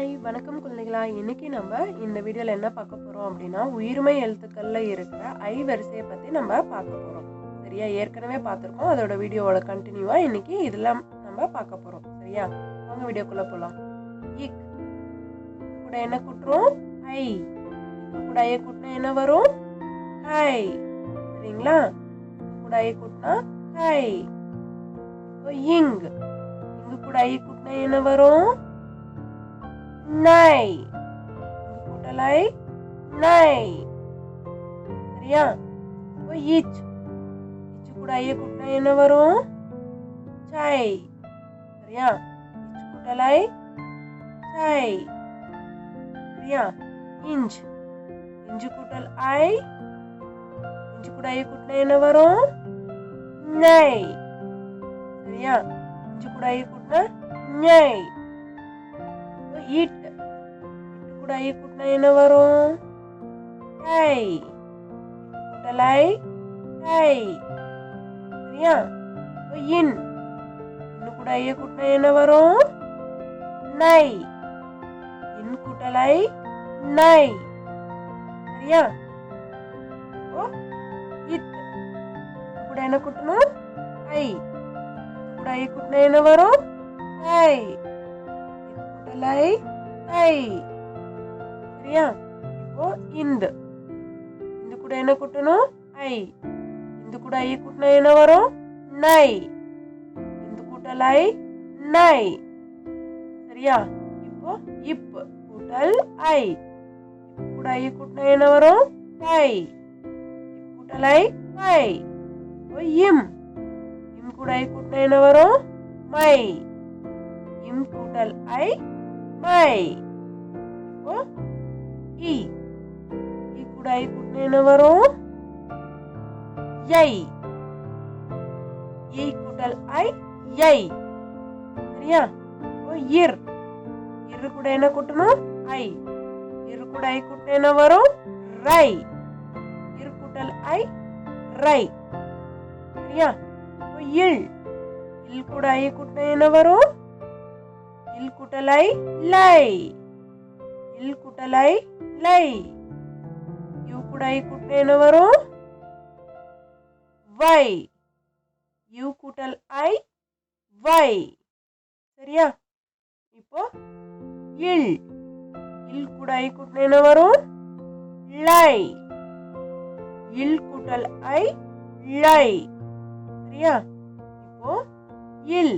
Hi வணக்கம் குழந்தைகளா. இன்னைக்கு நம்ம இந்த வீடியோவில் என்ன பார்க்க போகிறோம் அப்படின்னா உயிர்மை எழுத்துக்கள்ல இருக்கிற ஐ வரிசையை பற்றி நம்ம பார்க்க போகிறோம். சரியா, ஏற்கனவே பார்த்துருக்கோம். அதோட வீடியோவோட கண்டினியூவாக இன்னைக்கு இதெல்லாம் நம்ம பார்க்க போகிறோம். சரியா, வாங்க வீடியோக்குள்ளே போகலாம். இக் கூட என்ன கூட்டுறோம்? ஐ. கூட ஐயை கூட்டினா என்ன வரும்? ஹை. சரிங்களா, கூட ஐயை கூட்டினா ஹை. இங் கூட ஐ கூட்டினா என்ன வரும்? நை. கூட்டலை நை. சரியா, இச் கூட ஐய கூட்டினா என்ன வரும்? சை. சரியா, இச் கூட்டலை சை. சரியா, இஞ்ச் கூட்டல் ஐ. இஞ்ச் கூட ஐய கூட்டினா என்ன வரும்? நை. சரியா, இஞ்ச் கூட ஐய கூட்டினா நை. இட் கூட ஐ கூட்டினா என்ன வரும்? டை. கூட்டலை டை. சரியா, இன் கூட ஐ கூட்டினா என்ன வரும்? நை. இன் கூட்டலை நை. சரியா, இத் கூட என்ன கூட்டணும்? ஐ. கூட ஐ கூட்டினா என்ன வரும்? ஐ. கூட்டலை ஐ. சரியா, இப்போ இந்த கூட என்ன கூட்டணும்? ஐ. இந்த கூட ஐ கூட்டினா என்ன வரும்? நை. இந்த கூட்டலை நை. சரியா, இப்போ இப் கூட்டல் ஐ. கூட ஐ கூட்டினா என்ன வரும்? ஐ. கூட்டலை ஐ. இப்போ இம் கூட ஐ கூட்டினா என்ன வரும்? மை. இம் கூட்டல் ஐ மை. இப்போ இ கூட ஐ கூட்டினா என்ன வரும்? யை. கூட்டல் ஐ யை. சரியா, இர் கூட என்ன கூட்டணும்? ஐ. கூட ஐ கூட்டினா என்ன வரும்? ரை. கூட்டல் ஐ ரை. சரியா, இல் கூட ஐ கூட்டினா என்ன வரும்? கூட்டலை லை. கூட்டலை லை. கூட ஐ கூட்டினா என்ன வரும்? வை. கூட்டல் ஐ வை. சரியா, இப்போ இல் கூட ஐ கூட்டினா என்ன வரும்? லை. கூட்டல் ஐ லை. சரியா, இப்போ இல்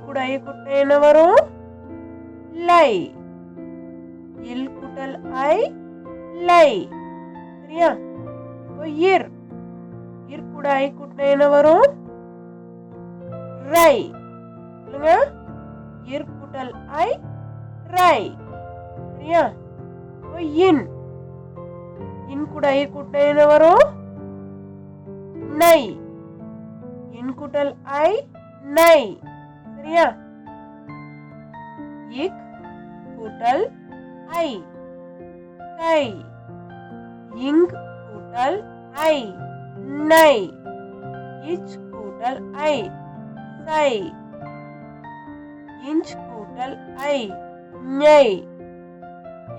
கூட ஐ கூட்டினா என்ன வரும்? லை. கூட்டல் ஐ லை. சரியா, இப்போ இர் கூட ஐ கூட்டினா என்ன வரும்? ரை. சொல்லுங்க, கூட்டல் ஐ ரை. சரியா, இப்போ இன் கூட ஐ கூட்டினா என்ன வரும்? நை. கூட்டல் ஐ நை. சரியா, இக் கூட்டல் ஐ கை. இங் கூட்டல் ஐ நை. இச் கூட்டல் ஐ சை. இஞ்ச் கூட்டல் ஐ ஞை.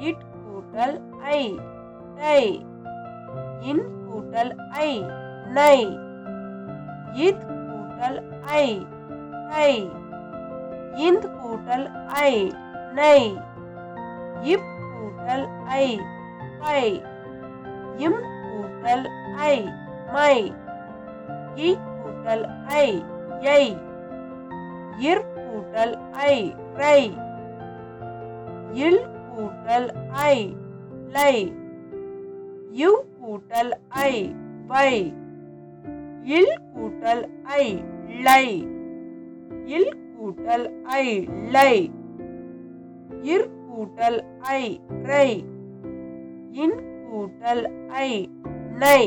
இட் கூட்டல் ஐ டை. இன் கூட்டல் ஐ நை. இத் கூட்டல் ஐ டை. இந்த் கூட்டல் ஐ நை. இப் கூட்டல் ஐ பை. இம் கூட்டல் ஐ மை. இ கூட்டல் ஐ யை. இர் கூட்டல் ஐ ரை. இல் கூட்டல் ஐ லை. யு கூட்டல் ஐ வை. இல் கூட்டல் ஐ லை. இல் கூட்டல் ஐ லை. இர் கூட்டல் ஐ ரை. இன் கூட்டல் ஐ நை.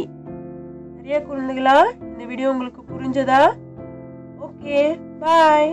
சரியா குழந்தைகளா, இந்த வீடியோ உங்களுக்கு புரிஞ்சதா? ஓகே, பாய்.